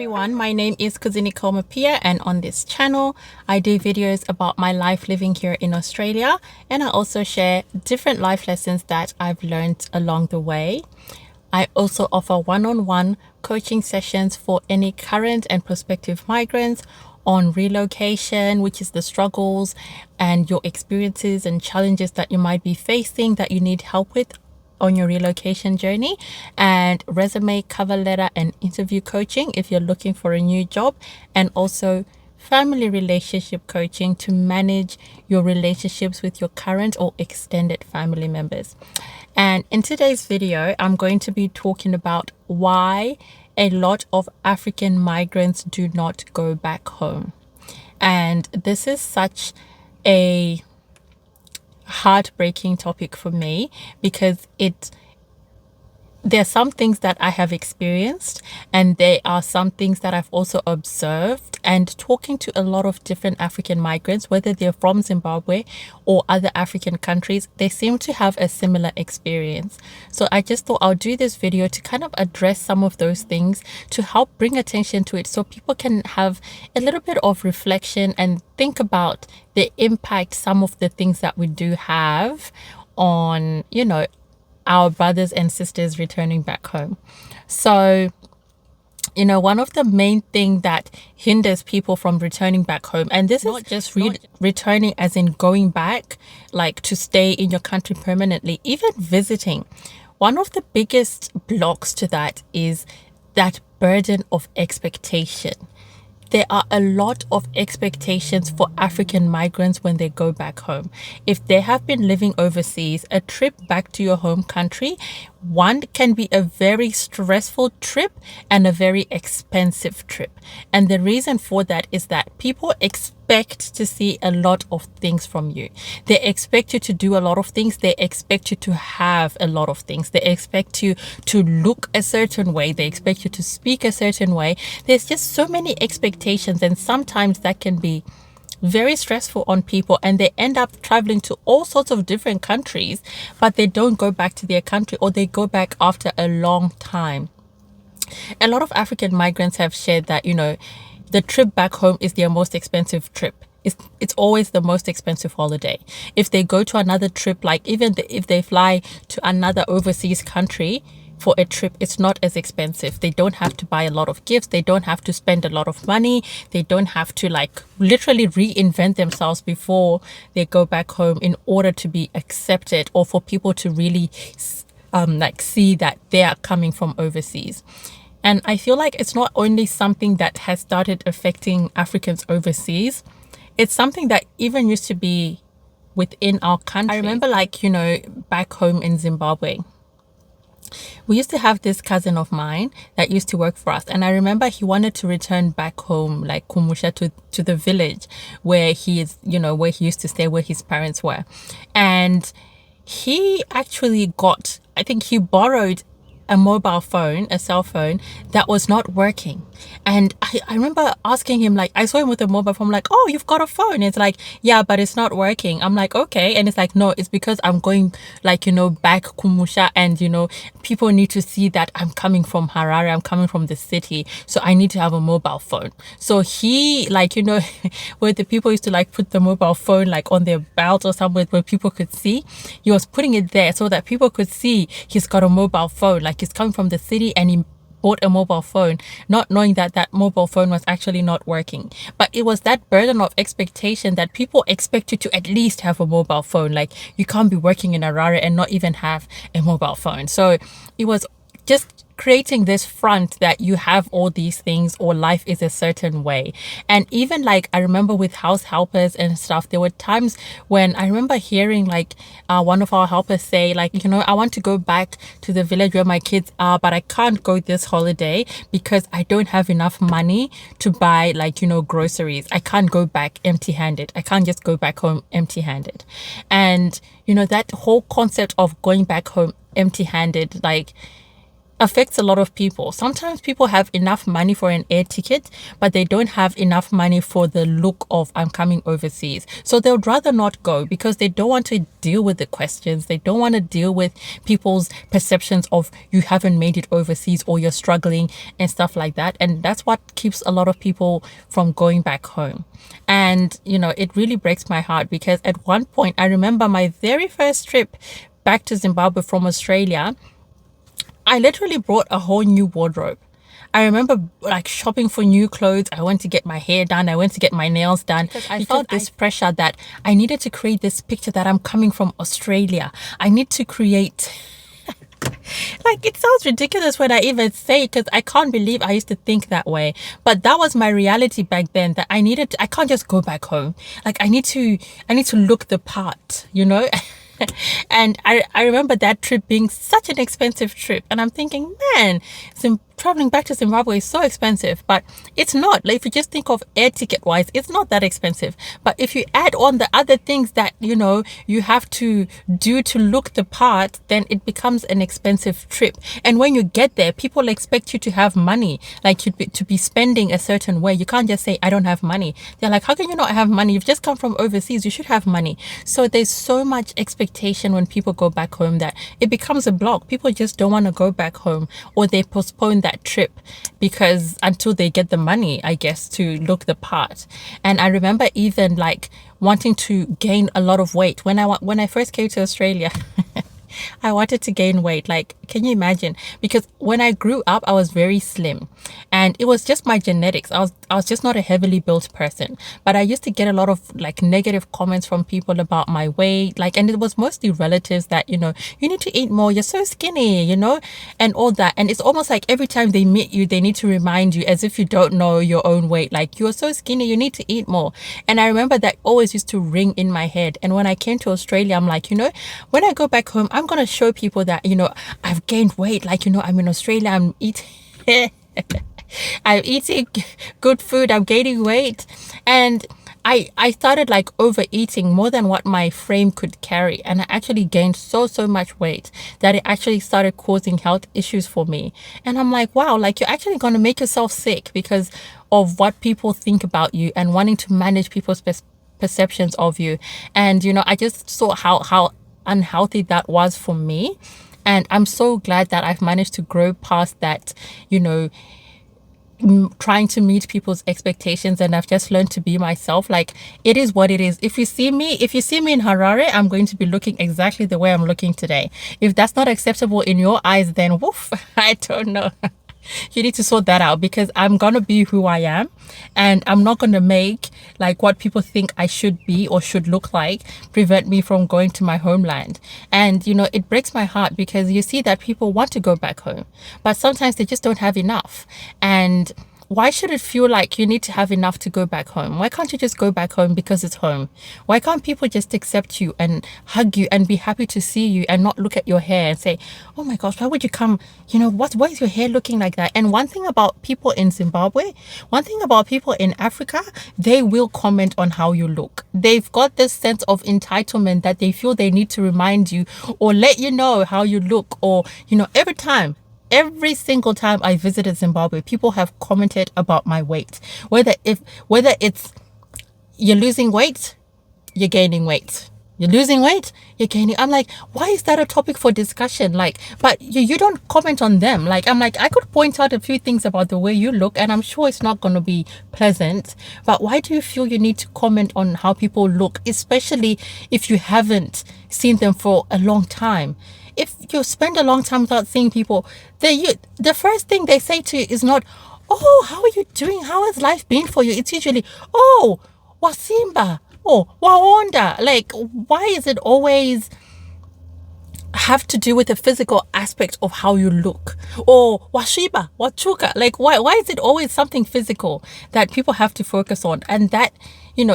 everyone, my name is Kudzie Mapiye, and on this channel I do videos about my life living here in Australia, and I also share different life lessons that I've learned along the way. I also offer one-on-one coaching sessions for any current and prospective migrants on relocation, which is the struggles and your experiences and challenges that you might be facing that you need help with on your relocation journey, and resume, cover letter and interview coaching if you're looking for a new job, and also family relationship coaching to manage your relationships with your current or extended family members. And in today's video, I'm going to be talking about why a lot of African migrants do not go back home. And this is such a heartbreaking topic for me because there are some things that I have experienced, and there are some things that I've also observed. And talking to a lot of different African migrants, whether they're from Zimbabwe or other African countries, they seem to have a similar experience. So I just thought I'll do this video to kind of address some of those things, to help bring attention to it so people can have a little bit of reflection and think about the impact some of the things that we do have on, our brothers and sisters returning back home. So, one of the main things that hinders people from returning back home, and this is not just returning as in going back, like to stay in your country permanently, even visiting. One of the biggest blocks to that is that burden of expectation. There are a lot of expectations for African migrants when they go back home. If they have been living overseas, a trip back to your home country, one, can be a very stressful trip and a very expensive trip. And the reason for that is that people expect to see a lot of things from you. They expect you to do a lot of things. They expect you to have a lot of things. They expect you to look a certain way. They expect you to speak a certain way. There's just so many expectations, and sometimes that can be very stressful on people, and they end up traveling to all sorts of different countries, but they don't go back to their country, or they go back after a long time. A lot of African migrants have shared that, the trip back home is their most expensive trip. It's always the most expensive holiday. If they go to another trip, like if they fly to another overseas country for a trip, it's not as expensive. They don't have to buy a lot of gifts. They don't have to spend a lot of money. They don't have to literally reinvent themselves before they go back home in order to be accepted, or for people to really see that they are coming from overseas. And I feel like it's not only something that has started affecting Africans overseas, it's something that even used to be within our country. I remember back home in Zimbabwe, we used to have this cousin of mine that used to work for us, and I remember he wanted to return back home, like Kumusha, to the village where he is, where he used to stay, where his parents were. And he actually I think he borrowed a mobile phone, a cell phone that was not working. And I remember asking him, I saw him with a mobile phone, I'm like, oh, you've got a phone? It's like, yeah, but it's not working. I'm like, okay. And it's like, no, it's because I'm going back Kumusha, and people need to see that I'm coming from Harare, I'm coming from the city, so I need to have a mobile phone. So he where the people used to put the mobile phone on their belt or somewhere where people could see, he was putting it there so that people could see he's got a mobile phone, he's coming from the city, and he bought a mobile phone, not knowing that that mobile phone was actually not working. But it was that burden of expectation that people expect you to at least have a mobile phone. You can't be working in Harare and not even have a mobile phone. So it was just creating this front that you have all these things, or life is a certain way. And even I remember with house helpers and stuff, there were times when I remember hearing one of our helpers say I want to go back to the village where my kids are, but I can't go this holiday because I don't have enough money to buy groceries. I can't go back empty-handed. I can't just go back home empty-handed. And that whole concept of going back home empty-handed, affects a lot of people. Sometimes people have enough money for an air ticket, but they don't have enough money for the look of I'm coming overseas. So they would rather not go because they don't want to deal with the questions. They don't want to deal with people's perceptions of you haven't made it overseas or you're struggling and stuff like that. And that's what keeps a lot of people from going back home. And, it really breaks my heart because at one point, I remember my very first trip back to Zimbabwe from Australia, I literally brought a whole new wardrobe. I remember like shopping for new clothes. I went to get my hair done. I went to get my nails done. Because I felt this pressure that I needed to create this picture that I'm coming from Australia. I need to create... Like, it sounds ridiculous when I even say it because I can't believe I used to think that way. But that was my reality back then, that I can't just go back home. Like, I need to look the part, And I remember that trip being such an expensive trip. And I'm thinking, man, traveling back to Zimbabwe is so expensive. But it's not. Like, if you just think of air ticket wise, it's not that expensive. But if you add on the other things that, you have to do to look the part, then it becomes an expensive trip. And when you get there, people expect you to have money, like to be spending a certain way. You can't just say, I don't have money. They're like, how can you not have money? You've just come from overseas. You should have money. So there's so much expectation when people go back home that it becomes a block. People just don't want to go back home, or they postpone that trip because until they get the money, I guess, to look the part. And I remember even like wanting to gain a lot of weight when I first came to Australia. I wanted to gain weight. Like, can you imagine? Because when I grew up, I was very slim, and it was just my genetics. I was just not a heavily built person, but I used to get a lot of like negative comments from people about my weight. Like, and it was mostly relatives that, you need to eat more. You're so skinny, and all that. And it's almost like every time they meet you, they need to remind you as if you don't know your own weight. Like, you're so skinny, you need to eat more. And I remember that always used to ring in my head. And when I came to Australia, I'm like, when I go back home, I'm going to show people that, I've gained weight. Like, I'm in Australia, I'm eating good food, I'm gaining weight. And I started like overeating more than what my frame could carry. And I actually gained so much weight that it actually started causing health issues for me. And I'm like, wow, like you're actually going to make yourself sick because of what people think about you and wanting to manage people's perceptions of you. And, I just saw how unhealthy that was for me. And I'm so glad that I've managed to grow past that, trying to meet people's expectations, and I've just learned to be myself. Like, it is what it is. If you see me in Harare, I'm going to be looking exactly the way I'm looking today. If that's not acceptable in your eyes, then woof, I don't know. You need to sort that out, because I'm going to be who I am, and I'm not going to make like what people think I should be or should look like prevent me from going to my homeland. And, it breaks my heart because you see that people want to go back home, but sometimes they just don't have enough. And why should it feel like you need to have enough to go back home? Why can't you just go back home because it's home? Why can't people just accept you and hug you and be happy to see you and not look at your hair and say, oh my gosh, why would you come? Why is your hair looking like that? And one thing about people in Zimbabwe, one thing about people in Africa, they will comment on how you look. They've got this sense of entitlement that they feel they need to remind you or let you know how you look, or, every single time I visited Zimbabwe, people have commented about my weight. Whether it's you're losing weight, you're gaining weight. You're losing weight, you're gaining. I'm like, why is that a topic for discussion? Like, but you don't comment on them. Like, I'm like, I could point out a few things about the way you look, and I'm sure it's not going to be pleasant. But why do you feel you need to comment on how people look, especially if you haven't seen them for a long time? If you spend a long time without seeing people, the first thing they say to you is not, oh, how are you doing? How has life been for you? It's usually, oh, wasimba. Oh, wawonda. Like, why is it always have to do with the physical aspect of how you look? Or washiba, wachuka. Like, why is it always something physical that people have to focus on? And that,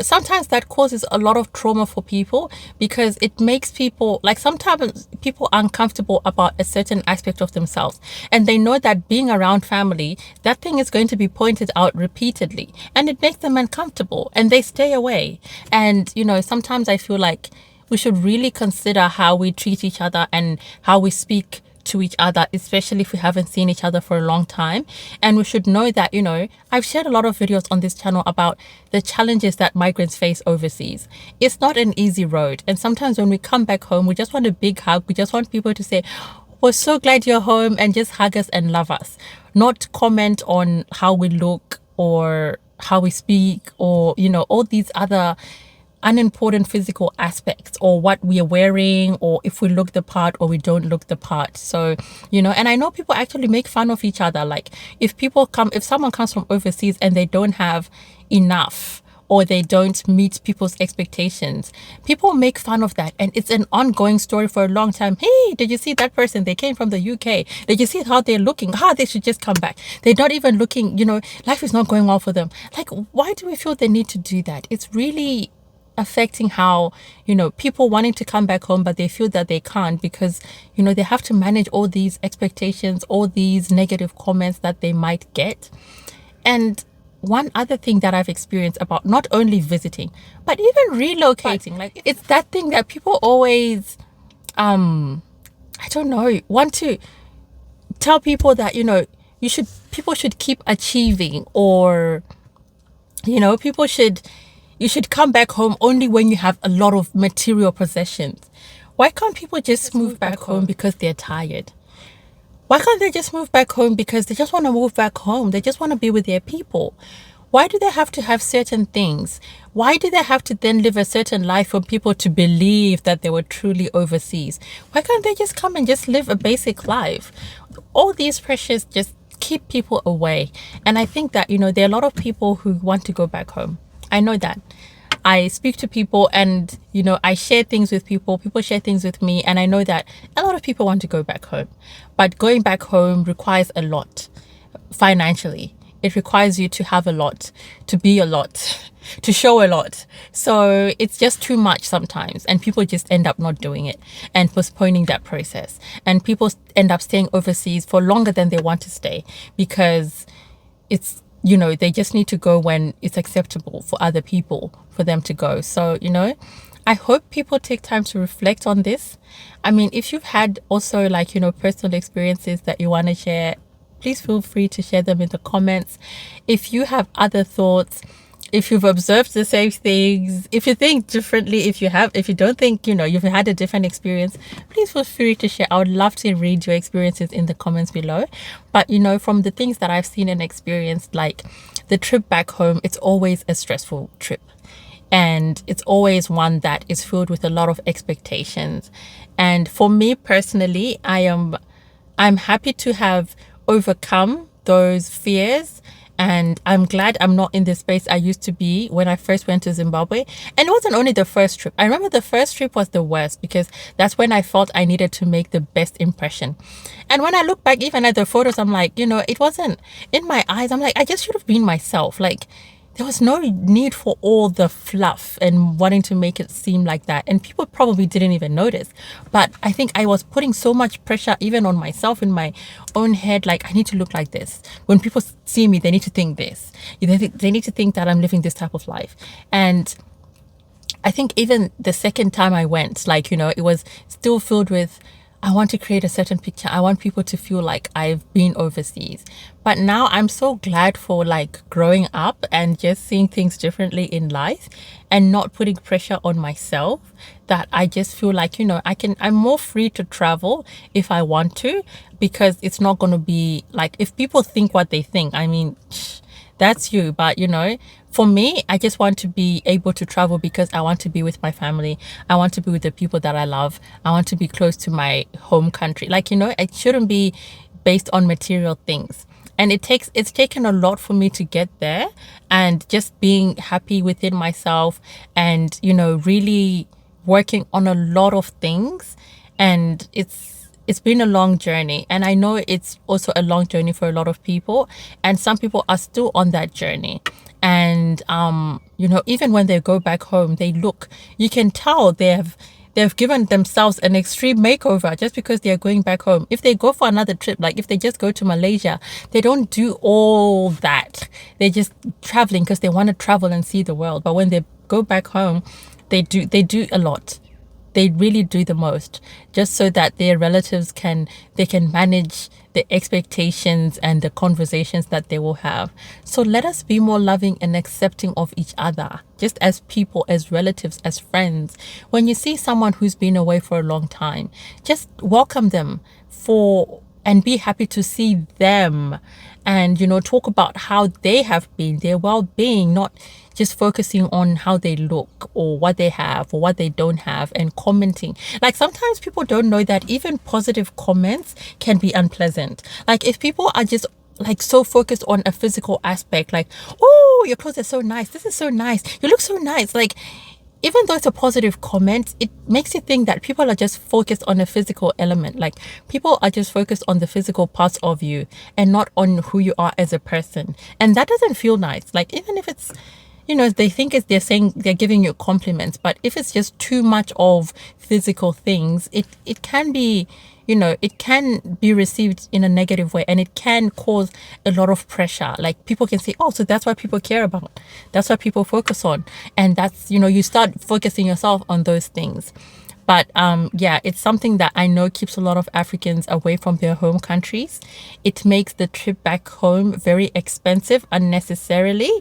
sometimes that causes a lot of trauma for people, because it makes people, like, sometimes people are uncomfortable about a certain aspect of themselves, and they know that being around family, that thing is going to be pointed out repeatedly, and it makes them uncomfortable, and they stay away. And sometimes I feel like we should really consider how we treat each other and how we speak to each other, especially if we haven't seen each other for a long time. And we should know that, I've shared a lot of videos on this channel about the challenges that migrants face overseas. It's not an easy road. And sometimes when we come back home, we just want a big hug. We just want people to say, we're so glad you're home, and just hug us and love us. Not comment on how we look or how we speak or, all these other unimportant physical aspects, or what we are wearing, or if we look the part or we don't look the part. So, and I know people actually make fun of each other. Like if someone comes from overseas and they don't have enough, or they don't meet people's expectations, people make fun of that. And it's an ongoing story for a long time. Hey, did you see that person? They came from the UK. Did you see how they're looking? They should just come back. They're not even looking, life is not going well for them. Like, why do we feel the need to do that? It's really affecting how, people wanting to come back home, but they feel that they can't because, they have to manage all these expectations, all these negative comments that they might get. And one other thing that I've experienced about not only visiting, but even relocating, like it's that thing that people always, I don't know, want to tell people that, people should keep achieving, or, you should come back home only when you have a lot of material possessions. Why can't people just move back home because they're tired? Why can't they just move back home because they just want to move back home? They just want to be with their people. Why do they have to have certain things? Why do they have to then live a certain life for people to believe that they were truly overseas? Why can't they just come and just live a basic life? All these pressures just keep people away. And I think that, there are a lot of people who want to go back home. I know that. I speak to people and, I share things with people. People share things with me. And I know that a lot of people want to go back home. But going back home requires a lot financially. It requires you to have a lot, to be a lot, to show a lot. So it's just too much sometimes. And people just end up not doing it and postponing that process. And people end up staying overseas for longer than they want to stay because it's, they just need to go when it's acceptable for other people for them to go. So, I hope people take time to reflect on this. I mean, if you've had also personal experiences that you want to share, please feel free to share them in the comments. If you have other thoughts, if you've observed the same things, if you think differently, if you don't think, you've had a different experience, please feel free to share. I would love to read your experiences in the comments below. But, from the things that I've seen and experienced, like the trip back home, it's always a stressful trip. And it's always one that is filled with a lot of expectations. And for me personally, I'm happy to have overcome those fears. And I'm glad I'm not in the space I used to be when I first went to Zimbabwe. And it wasn't only the first trip. I remember the first trip was the worst because that's when I felt I needed to make the best impression. And when I look back even at the photos, I'm like, it wasn't in my eyes. I'm like, I just should have been myself. Like, there was no need for all the fluff and wanting to make it seem like that. And people probably didn't even notice. But I think I was putting so much pressure even on myself in my own head. Like, I need to look like this. When people see me, they need to think this. They need to think that I'm living this type of life. And I think even the second time I went, it was still filled with, I want to create a certain picture. I want people to feel like I've been overseas. But now I'm so glad for growing up and just seeing things differently in life and not putting pressure on myself, that I just feel like, I'm more free to travel if I want to, because it's not going to be if people think what they think, I mean, that's you. But, for me, I just want to be able to travel because I want to be with my family. I want to be with the people that I love. I want to be close to my home country. It shouldn't be based on material things. And it's taken a lot for me to get there, and just being happy within myself and, really working on a lot of things. And it's been a long journey, and I know it's also a long journey for a lot of people, and some people are still on that journey. And even when they go back home, you can tell they've given themselves an extreme makeover just because they're going back home. If they go for another trip, if they just go to Malaysia, they don't do all that. They're just traveling because they want to travel and see the world. But when they go back home, they do a lot. they really do the most, just so that their relatives they can manage the expectations and the conversations that they will have. So let us be more loving and accepting of each other, just as people, as relatives, as friends. When you see someone who's been away for a long time, just welcome them and be happy to see them, and talk about how they have been, their well-being, not just focusing on how they look or what they have or what they don't have, and commenting. Like, sometimes people don't know that even positive comments can be unpleasant. Like, if people are just like so focused on a physical aspect, like, oh, your clothes are so nice, this is so nice, you look so nice, like, even though it's a positive comment, it makes you think that people are just focused on a physical element. Like, people are just focused on the physical parts of you and not on who you are as a person. And that doesn't feel nice. Like, even if it's, they think they're giving you compliments, but if it's just too much of physical things, it can be, it can be received in a negative way, and it can cause a lot of pressure. Like, people can say, oh, so that's what people care about. That's what people focus on. And that's, you start focusing yourself on those things. But yeah, it's something that I know keeps a lot of Africans away from their home countries. It makes the trip back home very expensive unnecessarily.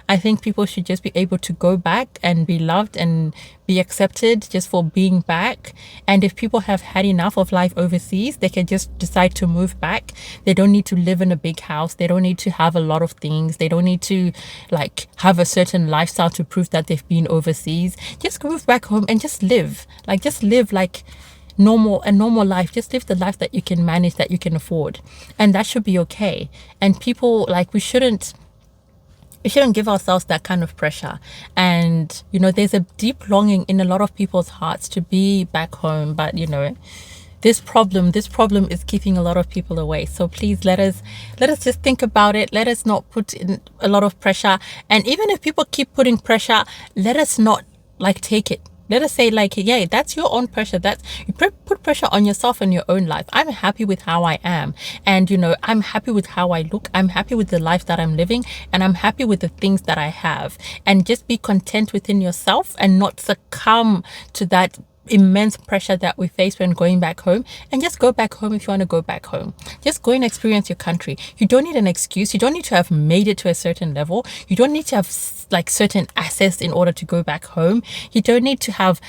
I think people should just be able to go back and be loved and be accepted just for being back. And if people have had enough of life overseas, they can just decide to move back. They don't need to live in a big house. They don't need to have a lot of things. They don't need to like have a certain lifestyle to prove that they've been overseas. Just move back home and just live. Like, just live like a normal life. Just live the life that you can manage, that you can afford. And that should be okay. And people, like, we shouldn't give ourselves that kind of pressure. And there's a deep longing in a lot of people's hearts to be back home, but this problem is keeping a lot of people away. So please let us just think about it. Let us not put in a lot of pressure. And even if people keep putting pressure, let us not like take it. Let us say, like, yeah, that's your own pressure. You put pressure on yourself and your own life. I'm happy with how I am. And, I'm happy with how I look. I'm happy with the life that I'm living. And I'm happy with the things that I have. And just be content within yourself and not succumb to that immense pressure that we face when going back home. And just go back home if you want to go back home. Just go and experience your country. You don't need an excuse. You don't need to have made it to a certain level. You don't need to have like certain assets in order to go back home. You don't need to have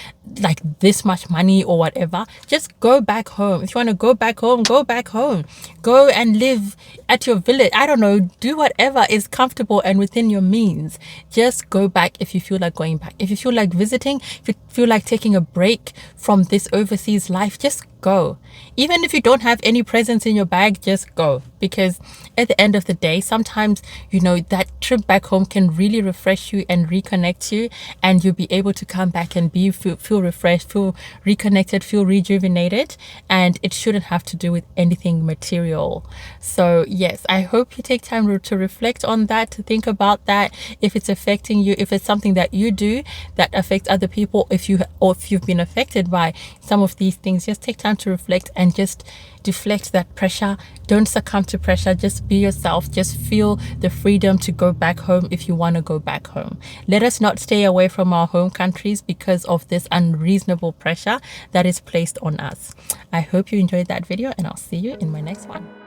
like this much money or whatever. Just go back home. If you want to go back home, go back home. Go and live at your village. I don't know, do whatever is comfortable and within your means. Just go back if you feel like going back. If you feel like visiting, if you feel like taking a break from this overseas life, just go. Even if you don't have any presents in your bag, just go. Because at the end of the day, sometimes that trip back home can really refresh you and reconnect you, and you'll be able to come back and feel refreshed, feel reconnected, feel rejuvenated. And it shouldn't have to do with anything material. So yes, I hope you take time to reflect on that, to think about that, if it's affecting you, if it's something that you do that affects other people, if you've been affected by some of these things. Just take time to reflect and just deflect that pressure. Don't succumb to pressure. Just be yourself. Just feel the freedom to go back home if you want to go back home. Let us not stay away from our home countries because of this unreasonable pressure that is placed on us. I hope you enjoyed that video, and I'll see you in my next one.